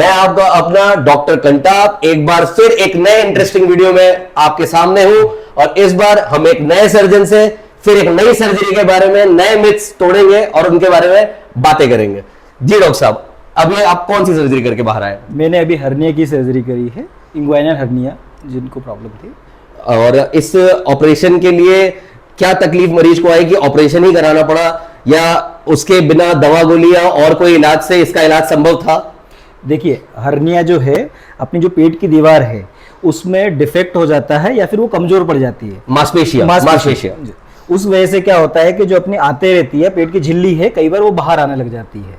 मैं आपका अपना डॉक्टर कंटाप एक बार फिर एक नए इंटरेस्टिंग वीडियो में आपके सामने हूं और इस बार हम एक नए सर्जन से फिर एक नई सर्जरी के बारे में नए मिथ्स तोड़ेंगे और उनके बारे में बातें करेंगे। जी डॉक्टर साहब, अभी आप कौन सी सर्जरी करके बाहर आए? मैंने अभी हर्निया की सर्जरी करी है, इंग्वाइनल हर्निया जिनको प्रॉब्लम थी। और इस ऑपरेशन के लिए क्या तकलीफ मरीज को आई कि ऑपरेशन ही कराना पड़ा या उसके बिना दवा गोलियां और कोई इलाज से इसका इलाज संभव था? देखिए, हर्निया जो है अपनी जो पेट की दीवार है उसमें डिफेक्ट हो जाता है या फिर वो कमजोर पड़ जाती है, मांसपेशियां। उस वजह से क्या होता है कि जो अपनी आते रहती है पेट की झिल्ली है, कई बार वो बाहर आने लग जाती है।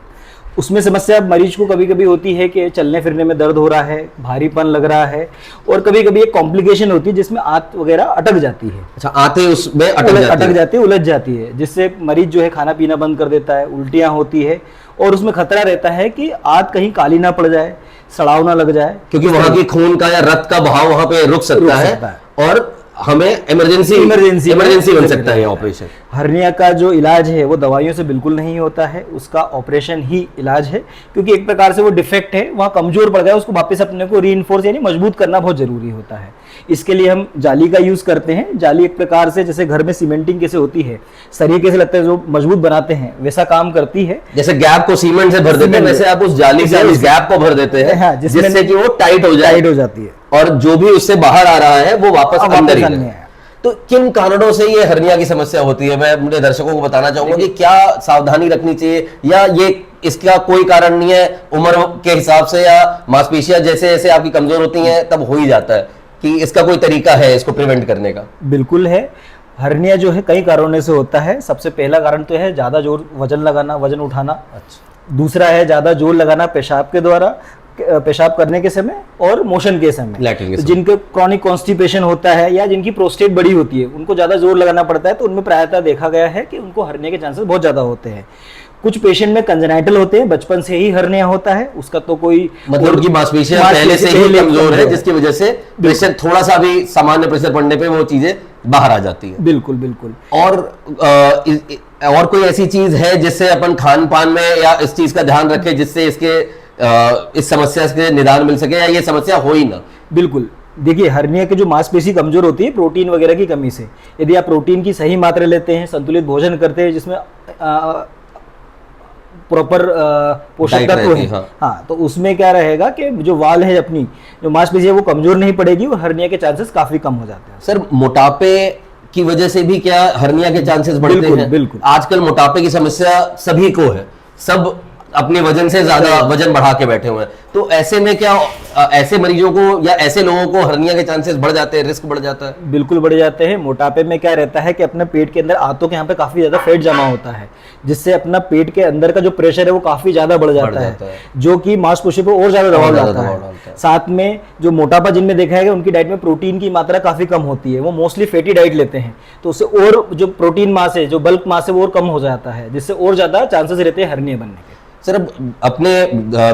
उसमें समस्या मरीज को कभी कभी होती है कि चलने फिरने में दर्द हो रहा है, भारीपन लग रहा है, और कभी कभी एक कॉम्प्लिकेशन होती है जिसमें आंत वगैरह अटक जाती है। अच्छा, आते उसमें अटक जाती है, उलझ जाती है, जिससे मरीज जो है खाना पीना बंद कर देता है, उल्टियां होती है और उसमें खतरा रहता है कि आंत कहीं काली ना पड़ जाए, सड़ाव ना लग जाए, क्योंकि वहां की खून का या रक्त का बहाव वहां पे रुक सकता है और हमें इमरजेंसी बन सकता है ऑपरेशन। हर्निया का जो इलाज है वो दवाइयों से बिल्कुल नहीं होता है, उसका ऑपरेशन ही इलाज है, क्योंकि एक प्रकार से वो डिफेक्ट है, वहाँ कमजोर पड़ गया, उसको वापस अपने को रीइंफोर्स यानी मजबूत करना बहुत जरूरी होता है। इसके लिए हम जाली का यूज करते हैं। जाली एक प्रकार से जैसे घर में सीमेंटिंग कैसे होती है, सरिये कैसे लगता है जो मजबूत बनाते हैं, वैसा काम करती है। जैसे गैप को सीमेंट से भर देते हैं, वैसे आप उस जाली से उस गैप को भर देते हैं, जिससे कि वो टाइट हो जाती है और जो भी उससे बाहर आ रहा है वो वापस अंदर ही है। तो किन कारणों से ये हर्निया की समस्या होती है, मैं अपने दर्शकों को बताना चाहूंगा कि क्या सावधानी रखनी चाहिए, या ये इसका कोई कारण नहीं है, उम्र के हिसाब से या मांसपेशियां जैसे जैसे आपकी कमजोर होती हैं तब हो ही जाता है, कि इसका कोई तरीका है इसको प्रिवेंट करने का? बिल्कुल है। हर्निया जो है कई कारणों से होता है। सबसे पहला कारण तो है ज्यादा जोर वजन लगाना, वजन उठाना। अच्छा। दूसरा है ज्यादा जोर लगाना पेशाब के द्वारा, पेशाब करने के समय और मोशन के समय। तो जिनको क्रॉनिक कॉन्स्टिपेशन होता है या जिनकी प्रोस्टेट बड़ी होती है उनको ज्यादा जोर लगाना पड़ता है, तो उनमें प्रायतः देखा गया है कि उनको हर्निया के चांसेस बहुत ज्यादा होते हैं। कुछ पेशेंट में कंजेनाइटल होते हैं, बचपन से ही हर्निया होता है, उसका तो कोई मतलब उनकी मांसपेशियां पहले से ही कमजोर है, जिसकी वजह से प्रेशर थोड़ा सा भी सामान्य प्रेशर पड़ने पे वो चीजें बाहर आ जाती है। बिल्कुल बिल्कुल। और कोई ऐसी चीज है जिससे अपन खान पान में या इस चीज का ध्यान रखें जिससे इस समस्या से निदान मिल सके या ये समस्या हो ही ना? बिल्कुल। देखिए, हर्निया की जो मांसपेशी कमजोर होती है प्रोटीन वगैरह की कमी से, यदि आप प्रोटीन की सही मात्रा लेते हैं, संतुलित भोजन करते हैं जिसमें प्रॉपर पोषक तत्व है, हाँ, तो उसमें क्या रहेगा कि जो वाल है अपनी जो मांसपेशी है वो कमजोर नहीं पड़ेगी और हर्निया के चांसेस काफी कम हो जाते हैं। सर, मोटापे की वजह से भी क्या हर्निया के चांसेस बढ़ते हैं? बिल्कुल। आजकल मोटापे की समस्या सभी को है, सब अपने वजन से ज्यादा वजन बढ़ा के बैठे हुए हैं, तो ऐसे में क्या ऐसे मरीजों को या ऐसे लोगों को हर्निया के चांसेस बढ़ जाते हैं, रिस्क बढ़ जाता है? बिल्कुल बढ़ जाते हैं। मोटापे में क्या रहता है कि अपने पेट के अंदर आंतों के यहाँ पे काफी ज्यादा फैट जमा होता है, जिससे अपना पेट के अंदर का जो प्रेशर है वो काफी ज्यादा बढ़ जाता है, जो कि मांसपेशी पर और ज्यादा दबाव डालता है। साथ में जो मोटापा जिनमें देखा है उनकी डाइट में प्रोटीन की मात्रा काफी कम होती है, वो मोस्टली फैटी डाइट लेते हैं, तो उससे और जो प्रोटीन मास है, जो बल्क मास है वो और कम हो जाता है, जिससे और ज्यादा चांसेस रहते हैं हर्निया बनने के। सर, अब अपने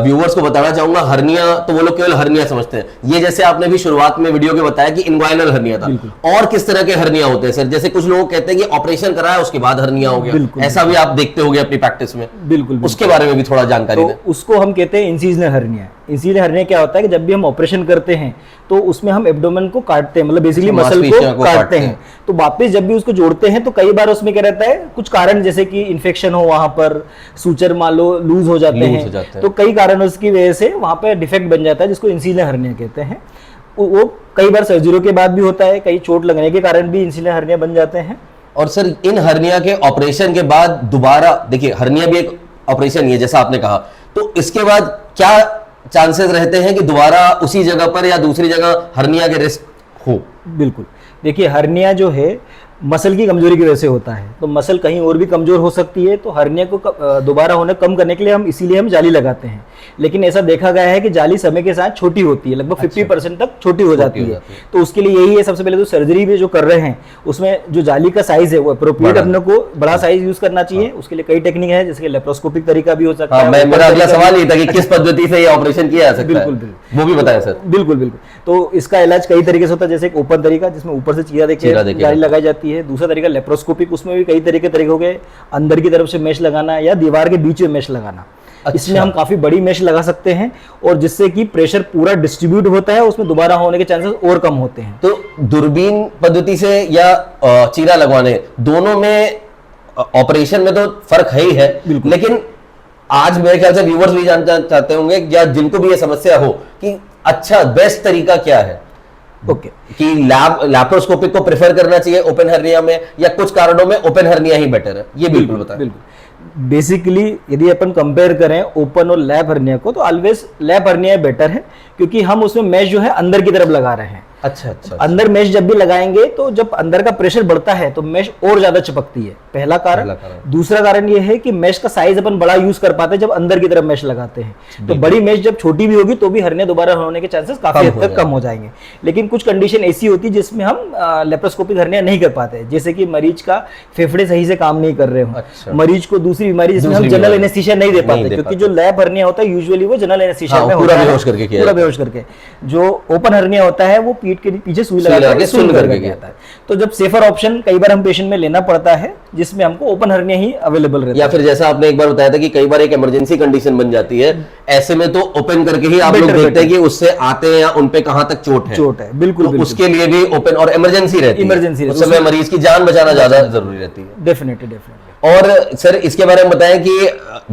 व्यूअर्स को बताना चाहूंगा, हर्निया तो वो लोग केवल हर्निया समझते हैं, ये जैसे आपने भी शुरुआत में वीडियो के बताया कि इन्वाइनल हर्निया था, और किस तरह के हर्निया होते हैं सर? जैसे कुछ लोग कहते हैं कि ऑपरेशन कराया उसके बाद हर्निया हो गया, ऐसा भी आप देखते होंगे अपनी प्रैक्टिस में? बिल्कुल। उसके बारे में भी थोड़ा जानकारी दें। उसको हम कहते हैं इंसिजनल हर्निया। इंसिजनल हर्निया क्या होता है कि जब भी हम ऑपरेशन करते हैं तो उसमें हम एब्डोमेन को काटते हैं, मतलब बेसिकली मसल को काटते हैं, तो वापस जब भी उसको जोड़ते हैं तो कई बार उसमें क्या रहता है, कुछ कारण जैसे कि इन्फेक्शन हो, वहां पर सूचर मान लो लूज हो जाते हैं, तो कई कारणों की वजह से वहां पर डिफेक्ट बन जाता है, जिसको इंसिजनल हर्निया कहते हैं। वो कई बार सर्जरी के बाद भी होता है, कई चोट लगने के कारण भी इंसिजनल हर्निया बन जाते हैं। और सर, इन हर्निया के ऑपरेशन के बाद दोबारा, देखिए हर्निया भी एक ऑपरेशन ही है जैसा आपने कहा, तो इसके बाद क्या चांसेस रहते हैं कि दोबारा उसी जगह पर या दूसरी जगह हर्निया के रिस्क हो? बिल्कुल। देखिए, हर्निया जो है मसल की कमजोरी की वजह से होता है, तो मसल कहीं और भी कमजोर हो सकती है, तो हर्निया को दोबारा होने कम करने के लिए हम इसीलिए हम जाली लगाते हैं। लेकिन ऐसा देखा गया है कि जाली समय के साथ छोटी होती है, लगभग 50% तक छोटी हो जाती है, तो उसके लिए यही है सबसे पहले तो सर्जरी में जो कर रहे हैं उसमें जो जाली का साइज है वो अप्रोप्रिएट अपने को बड़ा साइज यूज करना चाहिए। उसके लिए कई टेक्निक है, जैसे लेप्रोस्कोपिक तरीका भी हो सकता है। मेरा अगला सवाल ये था कि किस पद्धति से ये ऑपरेशन किया जा सकता है? बिल्कुल, वो भी बताया सर। बिल्कुल बिल्कुल। तो इसका इलाज कई तरीके से होता है, जैसे एक ओपन तरीका जिसमें ऊपर से चीरा देके जाली लगाई जाती है, जाती है। दूसरा तरीका लेप्रोस्कोपिक, उसमें भी कई तरीके हो गए, अंदर की तरफ से मेश लगाना या दीवार के बीच में मेश लगाना। इसमें हम काफी बड़ी मेश लगा सकते हैं और जिससे कि प्रेशर पूरा डिस्ट्रीब्यूट होता है, उसमें दोबारा होने के चांसेस और कम होते हैं। तो दूरबीन पद्धति से या चीरा लगवाने, दोनों में ऑपरेशन में तो फर्क है ही है, लेकिन आज मेरे ख्याल से व्यूअर्स भी जानना चाहते होंगे या जिनको भी ये समस्या हो कि अच्छा बेस्ट तरीका क्या है। ओके कि लैप्रोस्कोपिक को प्रेफर करना चाहिए ओपन हर्निया में, या कुछ कारणों में ओपन हर्निया ही बेटर है, ये बिल्कुल बताएं। बिल्कुल, बेसिकली यदि अपन कंपेयर करें ओपन और लैप हर्निया को, तो ऑलवेज लैप हर्निया बेटर है, क्योंकि हम उसमें मेश जो है अंदर की तरफ लगा रहे हैं। अच्छा। अंदर मेश जब भी लगाएंगे तो जब अंदर का प्रेशर बढ़ता है तो मेश और ज्यादा चिपकती है, पहला कारण। दूसरा कारण ये है कि मेश का साइज अपन बड़ा यूज कर पाते हैं जब अंदर की तरफ मेश लगाते हैं। तो बड़ी मेश जब छोटी भी होगी तो भी हर्निया दोबारा होने के चांसेस काफी हद तक कम हो जाएंगे। लेकिन कुछ कंडीशन ऐसी होती है जिसमें हम लेप्रोस्कोपिक हर्निया नहीं कर पाते, जैसे कि मरीज का फेफड़े सही से काम नहीं कर रहे हो, मरीज को दूसरी बीमारी जिसमें हम जनरल एनेस्थीसिया नहीं दे पाते, क्योंकि जो लैप हर्निया होता है यूजुअली वो जनरल एनेस्थीसिया में होता है, पूरा बेहोश करके। जो ओपन हर्निया होता है वो पीठ के पीछे सुई लगा के सुन करके गया था। तो जब सेफर ऑप्शन कई बार हम पेशेंट में लेना पड़ता है, जिसमें हमको ओपन हर्निया ही अवेलेबल रहता है। या फिर जैसा आपने एक बार बताया था कि कई बार एक इमरजेंसी कंडीशन बन जाती है, ऐसे में तो ओपन करके ही आप लोग देखते हैं कि उससे आते हैं या उन पे कहां तक चोट है। बिल्कुल, तो उसके लिए भी ओपन और इमरजेंसी रहती है, उस समय मरीज की जान बचाना ज्यादा जरूरी रहती है। डेफिनेटली। और सर इसके बारे में बताएं कि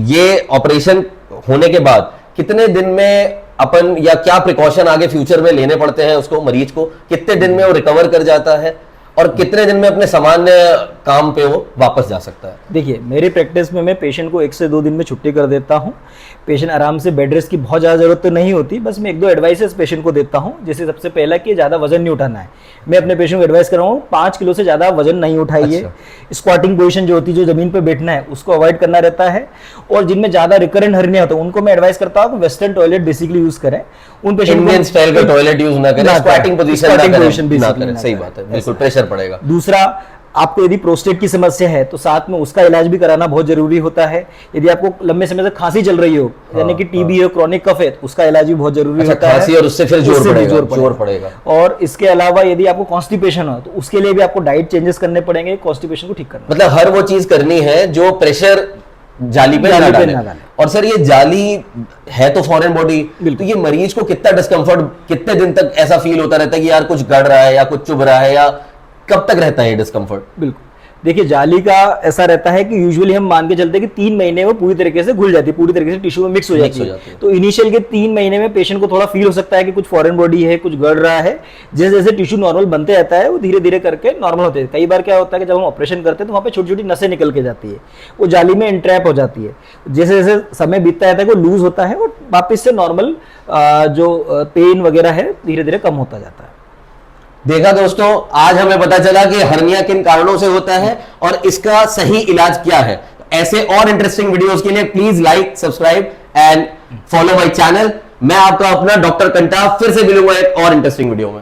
ये ऑपरेशन होने के बाद कितने दिन में अपन या क्या प्रिकॉशन आगे फ्यूचर में लेने पड़ते हैं उसको, मरीज को कितने दिन में वो रिकवर कर जाता है और कितने दिन में अपने सामान्य काम पे वो वापस जा सकता है? देखिए, मेरी प्रैक्टिस में मैं पेशेंट को 1 से 2 दिन में छुट्टी कर देता हूं। पेशेंट आराम से बेड रेस्ट की बहुत ज़्यादा जरूरत तो नहीं होती, बस मैं 1-2 एडवाइसेस पेशेंट को देता हूं। जैसे सबसे पहला कि ज़्यादा वजन नहीं उठाना है। मैं अपने पेशेंट को एडवाइस कर रहा हूँ 5 किलो से ज़्यादा वजन नहीं उठाइए। स्क्वाटिंग पोजिशन जो होती है, जो जमीन पर बैठना है, उसको अवॉइड करना रहता है। और जिनमें ज़्यादा रिकरेंट हर्निया होता है उनको मैं एडवाइस करता हूँ कि वेस्टर्न टॉयलेट बेसिकली यूज करें। उन पेशेंट इंडियन स्टाइल का टॉयलेट यूज ना करें, स्क्वाटिंग पोजीशन ना करें। सही बात है, बिल्कुल प्रेशर पड़ेगा। दूसरा, आपको यदि प्रोस्टेट की समस्या है तो साथ में उसका इलाज भी कराना बहुत जरूरी होता है। यदि आपको लंबे समय से खांसी चल रही हो, यानी कि टीबी हो, क्रॉनिक कफ है, तो उसका इलाज भी बहुत जरूरी होता है। खांसी और उससे फिर जोर पड़ेगा। और इसके अलावा यदि आपको कॉन्स्टिपेशन हो तो उसके लिए भी आपको डाइट चेंजेस करने पड़ेंगे, कॉन्स्टिपेशन को ठीक करना। मतलब हर वो चीज करनी है जो प्रेशर जाली पे ना डाले। और सर ये जाली है तो फॉरेन बॉडी, तो ये मरीज को कितना डिस्कम्फर्ट, कितने दिन तक ऐसा फील होता रहता है कि यार कुछ गड़ रहा है या कुछ चुभ रहा है, या कब तक रहता है ये डिस्कम्फर्ट? बिल्कुल, देखिए जाली का ऐसा रहता है कि यूजुअली हम मान के चलते हैं कि 3 महीने में पूरी तरीके से घुल जाती है, पूरी तरीके से टिश्यू में मिक्स हो जाती है। तो इनिशियल के 3 महीने में पेशेंट को थोड़ा फील हो सकता है कि कुछ फॉरेन बॉडी है, कुछ गड़ रहा है। जैसे जैसे टिश्यू नॉर्मल बनते रहता है वो धीरे धीरे करके नॉर्मल होते हैं। कई बार क्या होता है कि जब हम ऑपरेशन करते हैं तो वहाँ पे छोटी छोटी नसें निकल के जाती है, वो जाली में इंट्रैप हो जाती है। जैसे जैसे समय बीतता रहता है वो लूज होता है और वापस से नॉर्मल जो पेन वगैरह है धीरे धीरे कम होता जाता है। देखा दोस्तों, आज हमें पता चला कि हर्निया किन कारणों से होता है और इसका सही इलाज क्या है। ऐसे और इंटरेस्टिंग वीडियोस के लिए please like, subscribe and follow my channel. मैं आपका अपना डॉक्टर कंटा फिर से मिलूंगा एक और इंटरेस्टिंग वीडियो में।